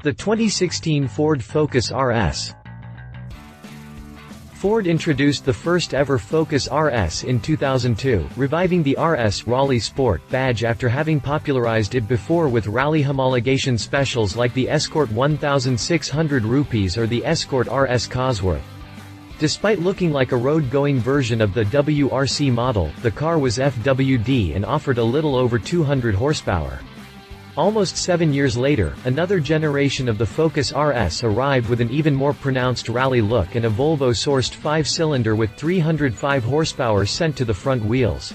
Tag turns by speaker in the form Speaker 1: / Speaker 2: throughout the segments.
Speaker 1: The 2016 Ford Focus RS. Ford introduced the first ever Focus RS in 2002, reviving the RS Rallye Sport badge after having popularized it before with rally homologation specials like the Escort 1600 rupees or the Escort RS Cosworth. Despite looking like a road-going version of the WRC model, the car was FWD and offered a little over 200 horsepower. Almost 7 years later, another generation of the Focus RS arrived with an even more pronounced rally look and a Volvo-sourced 5-cylinder with 305 horsepower sent to the front wheels.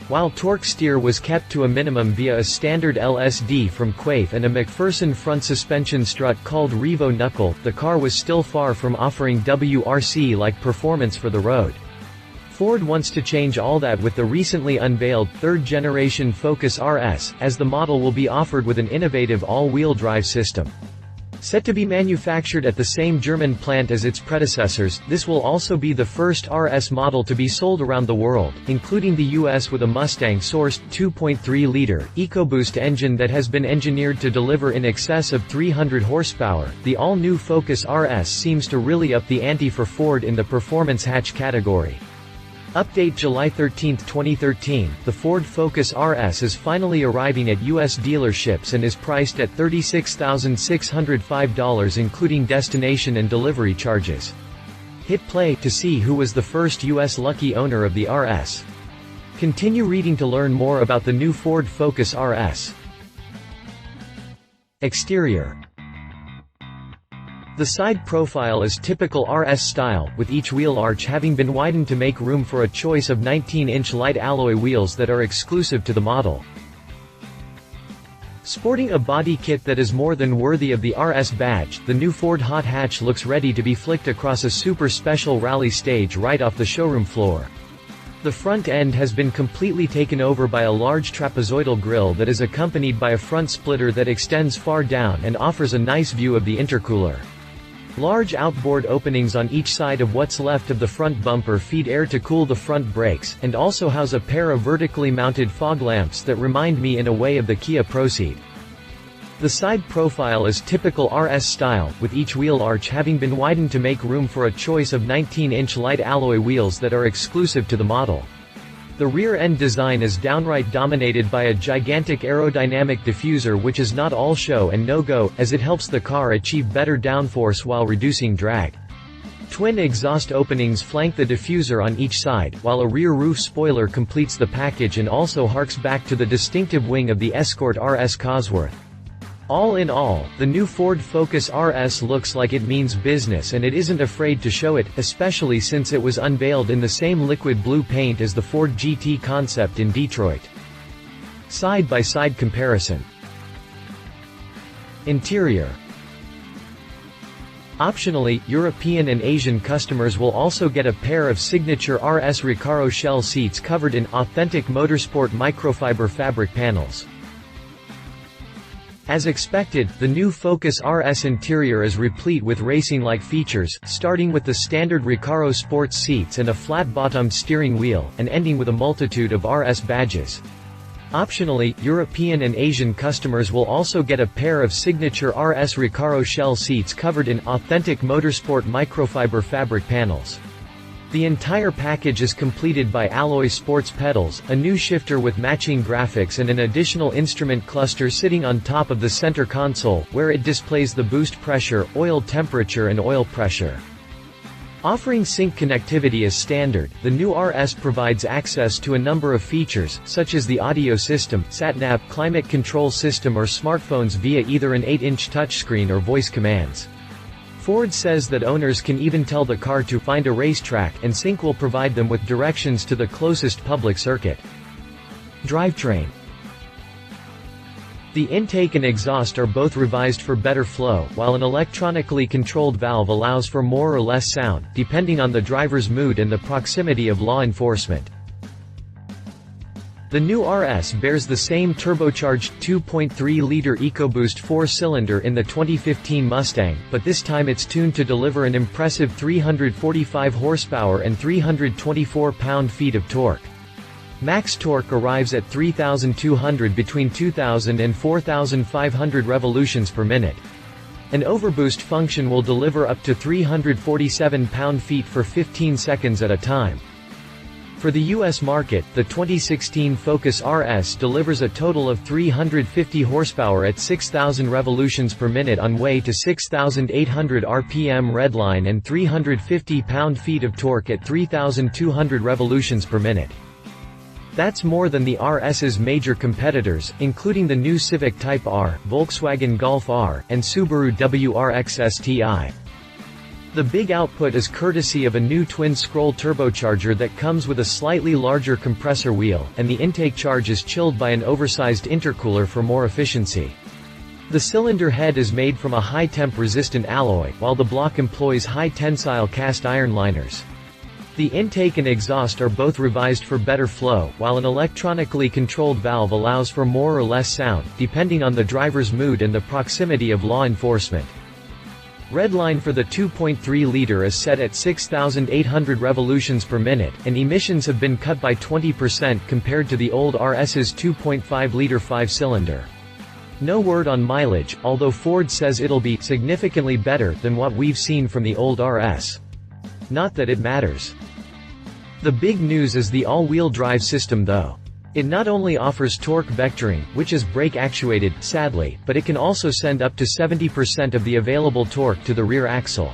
Speaker 1: While torque steer was kept to a minimum via a standard LSD from Quaife and a MacPherson front suspension strut called RevoKnuckle, the car was still far from offering WRC-like performance for the road. Ford wants to change all that with the recently unveiled third-generation Focus RS, as the model will be offered with an innovative all-wheel drive system. Set to be manufactured at the same German plant as its predecessors, this will also be the first RS model to be sold around the world, including the US with a Mustang-sourced 2.3-liter EcoBoost engine that has been engineered to deliver in excess of 300 horsepower. The all-new Focus RS seems to really up the ante for Ford in the performance hatch category. Update July 13, 2013, the Ford Focus RS is finally arriving at U.S. dealerships and is priced at $36,605 including destination and delivery charges. Hit play to see who was the first U.S. lucky owner of the RS. Continue reading to learn more about the new Ford Focus RS. Exterior. The side profile is typical RS style, with each wheel arch having been widened to make room for a choice of 19-inch light alloy wheels that are exclusive to the model. Sporting a body kit that is more than worthy of the RS badge, the new Ford hot hatch looks ready to be flicked across a super special rally stage right off the showroom floor. The front end has been completely taken over by a large trapezoidal grille that is accompanied by a front splitter that extends far down and offers a nice view of the intercooler. Large outboard openings on each side of what's left of the front bumper feed air to cool the front brakes, and also house a pair of vertically mounted fog lamps that remind me in a way of the Kia Proceed. The side profile is typical RS style, with each wheel arch having been widened to make room for a choice of 19-inch light alloy wheels that are exclusive to the model. The rear-end design is downright dominated by a gigantic aerodynamic diffuser which is not all show and no-go, as it helps the car achieve better downforce while reducing drag. Twin exhaust openings flank the diffuser on each side, while a rear roof spoiler completes the package and also harks back to the distinctive wing of the Escort RS Cosworth. All in all, the new Ford Focus RS looks like it means business and it isn't afraid to show it, especially since it was unveiled in the same liquid blue paint as the Ford GT concept in Detroit. Side-by-side comparison. Interior. Optionally, European and Asian customers will also get a pair of signature RS Recaro shell seats covered in authentic motorsport microfiber fabric panels. As expected, the new Focus RS interior is replete with racing-like features, starting with the standard Recaro sports seats and a flat-bottomed steering wheel, and ending with a multitude of RS badges. Optionally, European and Asian customers will also get a pair of signature RS Recaro shell seats covered in authentic motorsport microfiber fabric panels. The entire package is completed by alloy sports pedals, a new shifter with matching graphics and an additional instrument cluster sitting on top of the center console, where it displays the boost pressure, oil temperature and oil pressure. Offering sync connectivity as standard, the new RS provides access to a number of features, such as the audio system, sat-nav, climate control system or smartphones via either an 8-inch touchscreen or voice commands. Ford says that owners can even tell the car to find a racetrack, and Sync will provide them with directions to the closest public circuit. Drivetrain. The intake and exhaust are both revised for better flow, while an electronically controlled valve allows for more or less sound, depending on the driver's mood and the proximity of law enforcement. The new RS bears the same turbocharged 2.3-liter EcoBoost 4-cylinder in the 2015 Mustang, but this time it's tuned to deliver an impressive 345 horsepower and 324 pound-feet of torque. Max torque arrives at 3,200 between 2,000 and 4,500 revolutions per minute. An overboost function will deliver up to 347 pound-feet for 15 seconds at a time. For the US market, the 2016 Focus RS delivers a total of 350 horsepower at 6,000 revolutions per minute on way to 6,800 RPM redline and 350 pound-feet of torque at 3,200 revolutions per minute. That's more than the RS's major competitors, including the new Civic Type R, Volkswagen Golf R, and Subaru WRX STI. The big output is courtesy of a new twin-scroll turbocharger that comes with a slightly larger compressor wheel, and the intake charge is chilled by an oversized intercooler for more efficiency. The cylinder head is made from a high-temp resistant alloy, while the block employs high-tensile cast iron liners. The intake and exhaust are both revised for better flow, while an electronically controlled valve allows for more or less sound, depending on the driver's mood and the proximity of law enforcement. Redline for the 2.3-liter is set at 6,800 revolutions per minute, and emissions have been cut by 20% compared to the old RS's 2.5-liter 5-cylinder. No word on mileage, although Ford says it'll be significantly better than what we've seen from the old RS. Not that it matters. The big news is the all-wheel drive system though. It not only offers torque vectoring, which is brake-actuated, sadly, but it can also send up to 70% of the available torque to the rear axle.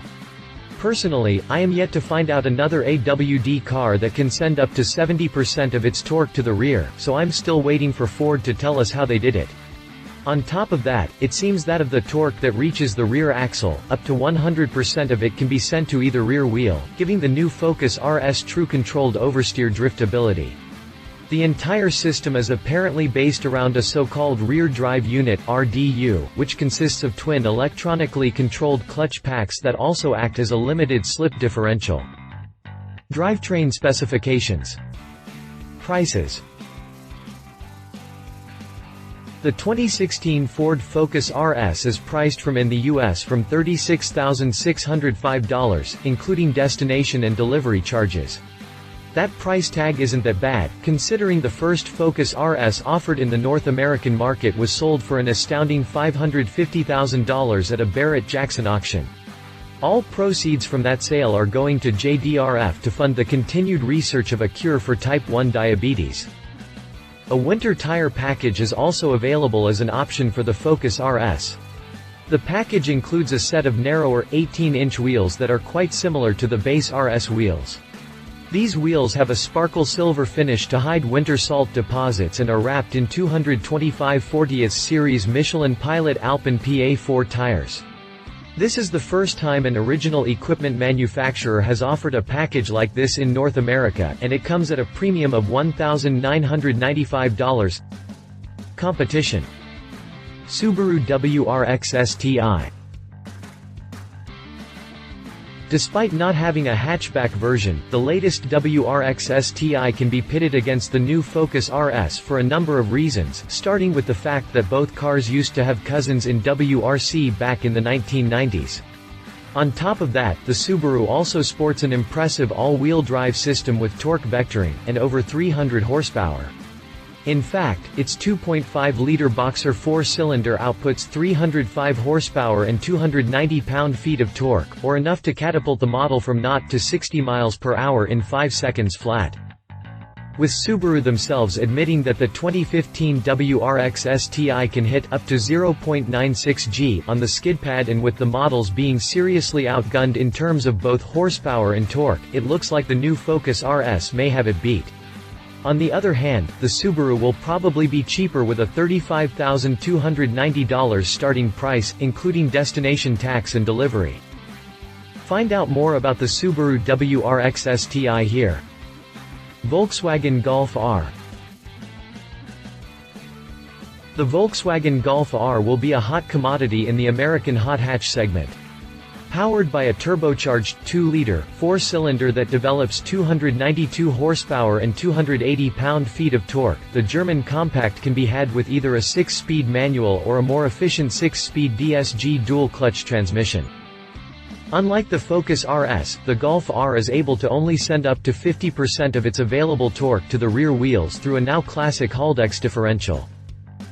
Speaker 1: Personally, I am yet to find out another AWD car that can send up to 70% of its torque to the rear, so I'm still waiting for Ford to tell us how they did it. On top of that, it seems that of the torque that reaches the rear axle, up to 100% of it can be sent to either rear wheel, giving the new Focus RS true controlled oversteer driftability. The entire system is apparently based around a so-called rear drive unit (RDU), which consists of twin electronically controlled clutch packs that also act as a limited slip differential. Drivetrain specifications. Prices. The 2016 Ford Focus RS is priced in the US from $36,605, including destination and delivery charges. That price tag isn't that bad, considering the first Focus RS offered in the North American market was sold for an astounding $550,000 at a Barrett-Jackson auction. All proceeds from that sale are going to JDRF to fund the continued research of a cure for type 1 diabetes. A winter tire package is also available as an option for the Focus RS. The package includes a set of narrower, 18-inch wheels that are quite similar to the base RS wheels. These wheels have a sparkle silver finish to hide winter salt deposits and are wrapped in 225 40th series Michelin Pilot Alpine PA4 tires. This is the first time an original equipment manufacturer has offered a package like this in North America, and it comes at a premium of $1,995. Competition. Subaru WRX STI. Despite not having a hatchback version, the latest WRX STI can be pitted against the new Focus RS for a number of reasons, starting with the fact that both cars used to have cousins in WRC back in the 1990s. On top of that, the Subaru also sports an impressive all-wheel drive system with torque vectoring, and over 300 horsepower. In fact, its 2.5-liter Boxer 4-cylinder outputs 305 horsepower and 290 pound-feet of torque, or enough to catapult the model from 0 to 60 miles per hour in 5 seconds flat. With Subaru themselves admitting that the 2015 WRX STI can hit up to 0.96 G on the skid pad, and with the models being seriously outgunned in terms of both horsepower and torque, it looks like the new Focus RS may have it beat. On the other hand, the Subaru will probably be cheaper with a $35,290 starting price, including destination tax and delivery. Find out more about the Subaru WRX STI here. Volkswagen Golf R. The Volkswagen Golf R will be a hot commodity in the American hot hatch segment. Powered by a turbocharged 2-liter, 4-cylinder that develops 292 horsepower and 280 pound-feet of torque, the German compact can be had with either a 6-speed manual or a more efficient 6-speed DSG dual-clutch transmission. Unlike the Focus RS, the Golf R is able to only send up to 50% of its available torque to the rear wheels through a now classic Haldex differential.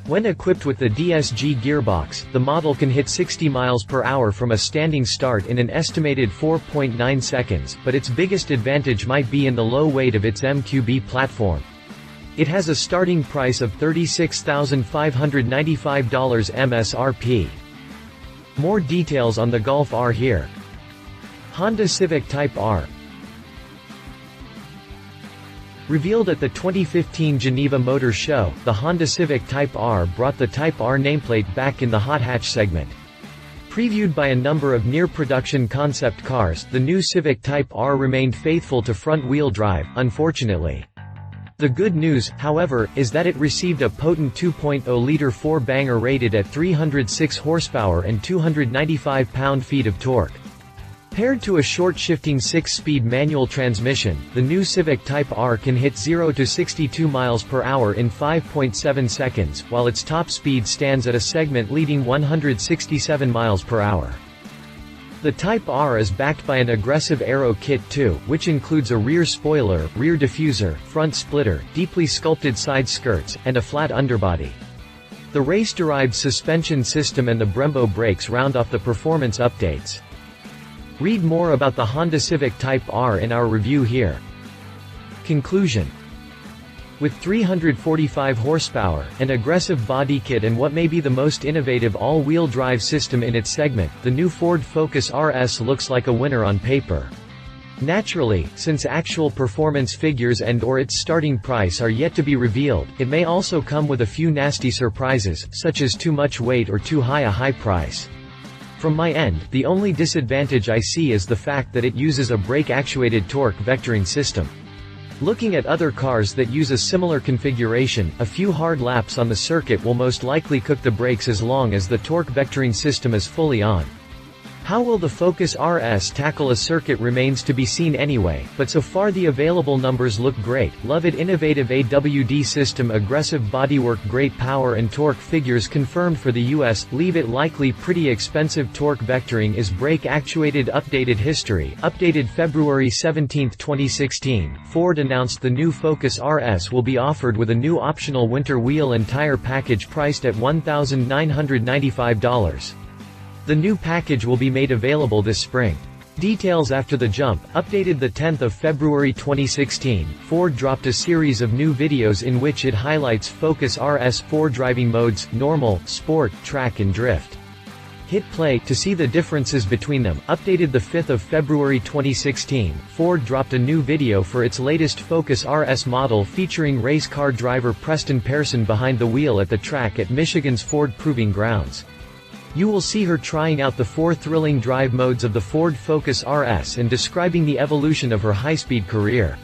Speaker 1: When equipped with the DSG gearbox, the model can hit 60 miles per hour from a standing start in an estimated 4.9 seconds, but its biggest advantage might be in the low weight of its MQB platform. It has a starting price of $36,595 MSRP. More details on the Golf R here. Honda Civic Type R. Revealed at the 2015 Geneva Motor Show, the Honda Civic Type R brought the Type R nameplate back in the hot hatch segment. Previewed by a number of near-production concept cars, the new Civic Type R remained faithful to front-wheel drive, unfortunately. The good news, however, is that it received a potent 2.0-liter four-banger rated at 306 horsepower and 295 pound-feet of torque. Paired to a short-shifting 6-speed manual transmission, the new Civic Type R can hit 0 to 62 miles per hour in 5.7 seconds, while its top speed stands at a segment-leading 167 miles per hour. The Type R is backed by an aggressive aero kit too, which includes a rear spoiler, rear diffuser, front splitter, deeply sculpted side skirts, and a flat underbody. The race-derived suspension system and the Brembo brakes round off the performance updates. Read more about the Honda Civic Type R in our review here. Conclusion. With 345 horsepower, an aggressive body kit and what may be the most innovative all-wheel drive system in its segment, the new Ford Focus RS looks like a winner on paper. Naturally, since actual performance figures and/or its starting price are yet to be revealed, it may also come with a few nasty surprises, such as too much weight or too high a high price. From my end, the only disadvantage I see is the fact that it uses a brake-actuated torque vectoring system. Looking at other cars that use a similar configuration, a few hard laps on the circuit will most likely cook the brakes as long as the torque vectoring system is fully on. How will the Focus RS tackle a circuit remains to be seen anyway, but so far the available numbers look great. Love it. Innovative AWD system, aggressive bodywork, great power and torque figures confirmed for the US, leave it likely pretty expensive. Torque vectoring is brake actuated. Updated history, updated February 17, 2016, Ford announced the new Focus RS will be offered with a new optional winter wheel and tire package priced at $1,995. The new package will be made available this spring. Details after the jump, updated the 10th of February 2016, Ford dropped a series of new videos in which it highlights Focus RS 4 driving modes, normal, sport, track and drift. Hit play to see the differences between them. Updated the 5th of February 2016, Ford dropped a new video for its latest Focus RS model featuring race car driver Preston Pearson behind the wheel at the track at Michigan's Ford Proving Grounds. You will see her trying out the 4 thrilling drive modes of the Ford Focus RS and describing the evolution of her high-speed career.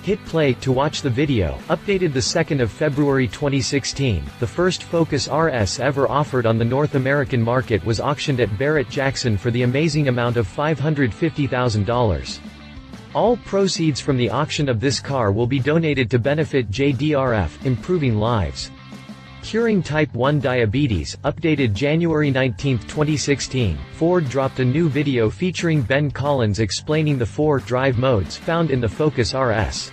Speaker 1: Hit play to watch the video. Updated the 2nd of February 2016, the first Focus RS ever offered on the North American market was auctioned at Barrett-Jackson for the amazing amount of $550,000. All proceeds from the auction of this car will be donated to benefit JDRF, Improving Lives. Curing Type 1 Diabetes. Updated January 19, 2016, Ford dropped a new video featuring Ben Collins explaining the 4 drive modes found in the Focus RS.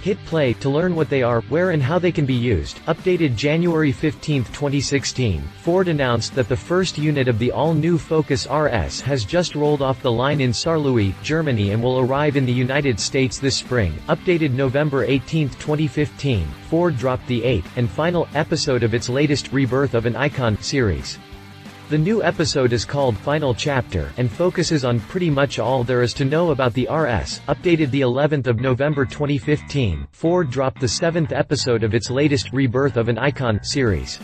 Speaker 1: Hit play to learn what they are, where and how they can be used. Updated January 15, 2016, Ford announced that the first unit of the all-new Focus RS has just rolled off the line in Saarlouis, Germany and will arrive in the United States this spring. Updated November 18, 2015, Ford dropped the 8th and final episode of its latest Rebirth of an Icon series. The new episode is called Final Chapter and focuses on pretty much all there is to know about the RS. Updated the 11th of November 2015, Ford dropped the 7th episode of its latest Rebirth of an Icon series.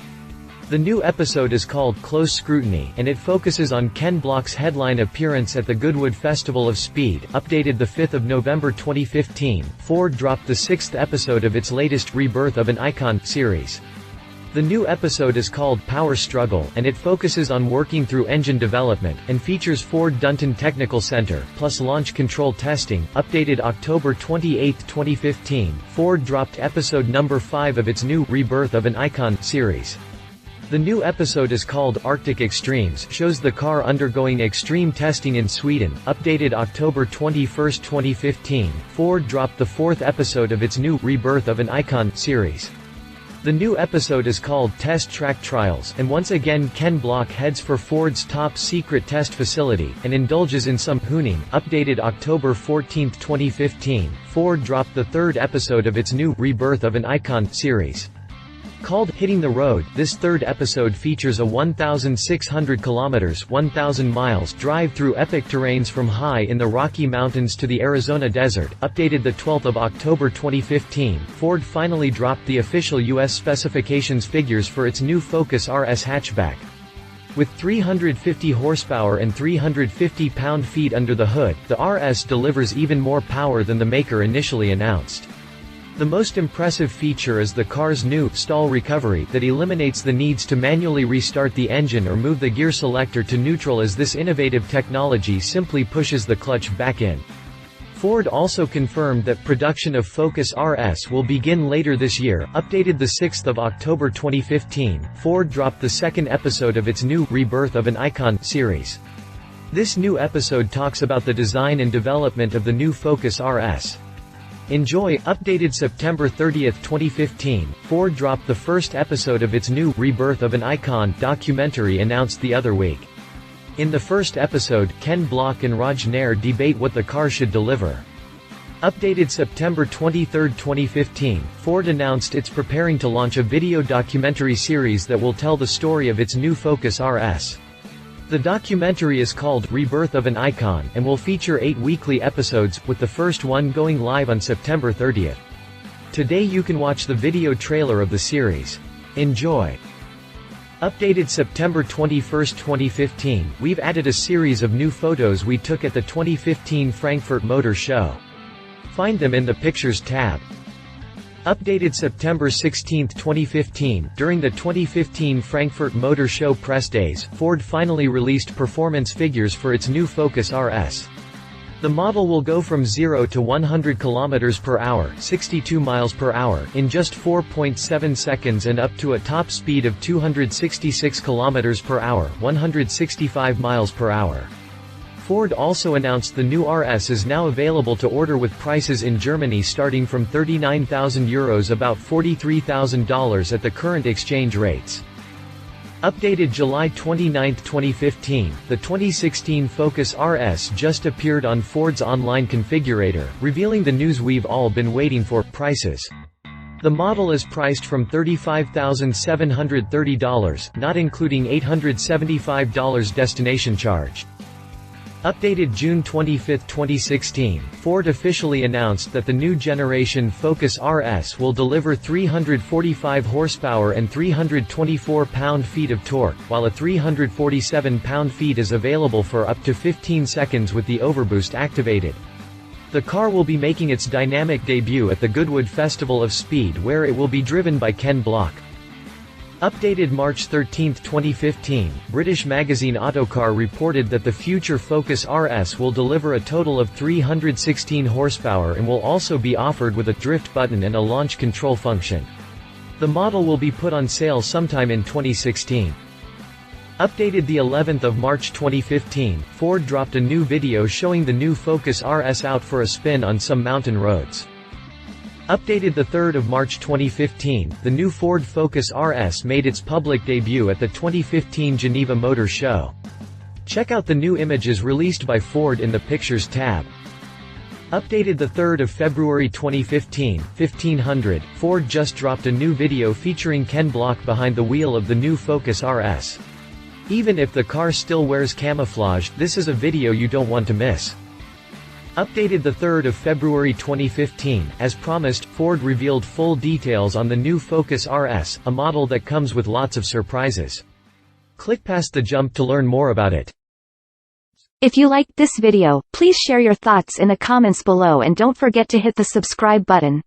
Speaker 1: The new episode is called Close Scrutiny and it focuses on Ken Block's headline appearance at the Goodwood Festival of Speed. Updated the 5th of November 2015, Ford dropped the 6th episode of its latest Rebirth of an Icon series. The new episode is called Power Struggle and it focuses on working through engine development, and features Ford Dunton Technical Center, plus launch control testing. Updated October 28, 2015, Ford dropped episode number 5 of its new Rebirth of an Icon series. The new episode is called Arctic Extremes, shows the car undergoing extreme testing in Sweden. Updated October 21, 2015, Ford dropped the 4th episode of its new Rebirth of an Icon series. The new episode is called Test Track Trials, and once again Ken Block heads for Ford's top-secret test facility, and indulges in some hooning. Updated October 14, 2015, Ford dropped the third episode of its new Rebirth of an Icon series. Called Hitting the Road, this third episode features a 1,600 kilometers (1,000 miles) drive through epic terrains from high in the Rocky Mountains to the Arizona desert. Updated the 12th of October 2015, Ford finally dropped the official U.S. specifications figures for its new Focus RS hatchback. With 350 horsepower and 350 pound-feet under the hood, the RS delivers even more power than the maker initially announced. The most impressive feature is the car's new stall recovery that eliminates the needs to manually restart the engine or move the gear selector to neutral, as this innovative technology simply pushes the clutch back in. Ford also confirmed that production of Focus RS will begin later this year. Updated the 6th of October 2015, Ford dropped the second episode of its new Rebirth of an Icon series. This new episode talks about the design and development of the new Focus RS. Enjoy. Updated September 30, 2015, Ford dropped the first episode of its new Rebirth of an Icon documentary announced the other week. In the first episode, Ken Block and Raj Nair debate what the car should deliver. Updated September 23, 2015, Ford announced it's preparing to launch a video documentary series that will tell the story of its new Focus RS. The documentary is called Rebirth of an Icon and will feature 8 weekly episodes, with the first one going live on September 30. Today you can watch the video trailer of the series. Enjoy. Updated September 21, 2015, we've added a series of new photos we took at the 2015 Frankfurt Motor Show. Find them in the Pictures tab. Updated September 16, 2015, during the 2015 Frankfurt Motor Show press days, Ford finally released performance figures for its new Focus RS. The model will go from 0 to 100 km per hour, 62 miles per hour, in just 4.7 seconds and up to a top speed of 266 km per hour, 165 miles per hour. Ford also announced the new RS is now available to order, with prices in Germany starting from €39,000, about $43,000 at the current exchange rates. Updated July 29, 2015, the 2016 Focus RS just appeared on Ford's online configurator, revealing the news we've all been waiting for: prices. The model is priced from $35,730, not including $875 destination charge. Updated June 25, 2016, Ford officially announced that the new generation Focus RS will deliver 345 horsepower and 324 pound-feet of torque, while a 347 pound-feet is available for up to 15 seconds with the overboost activated. The car will be making its dynamic debut at the Goodwood Festival of Speed, where it will be driven by Ken Block. Updated March 13, 2015, British magazine Autocar reported that the future Focus RS will deliver a total of 316 horsepower and will also be offered with a drift button and a launch control function. The model will be put on sale sometime in 2016. Updated the 11th of March 2015, Ford dropped a new video showing the new Focus RS out for a spin on some mountain roads. Updated the 3rd of March 2015, the new Ford Focus RS made its public debut at the 2015 Geneva Motor Show. Check out the new images released by Ford in the Pictures tab. Updated the 3rd of February 2015, 1500, Ford just dropped a new video featuring Ken Block behind the wheel of the new Focus RS. Even if the car still wears camouflage, this is a video you don't want to miss. Updated the 3rd of February 2015, as promised, Ford revealed full details on the new Focus RS, a model that comes with lots of surprises. Click past the jump to learn more about it.
Speaker 2: If you liked this video, please share your thoughts in the comments below and don't forget to hit the subscribe button.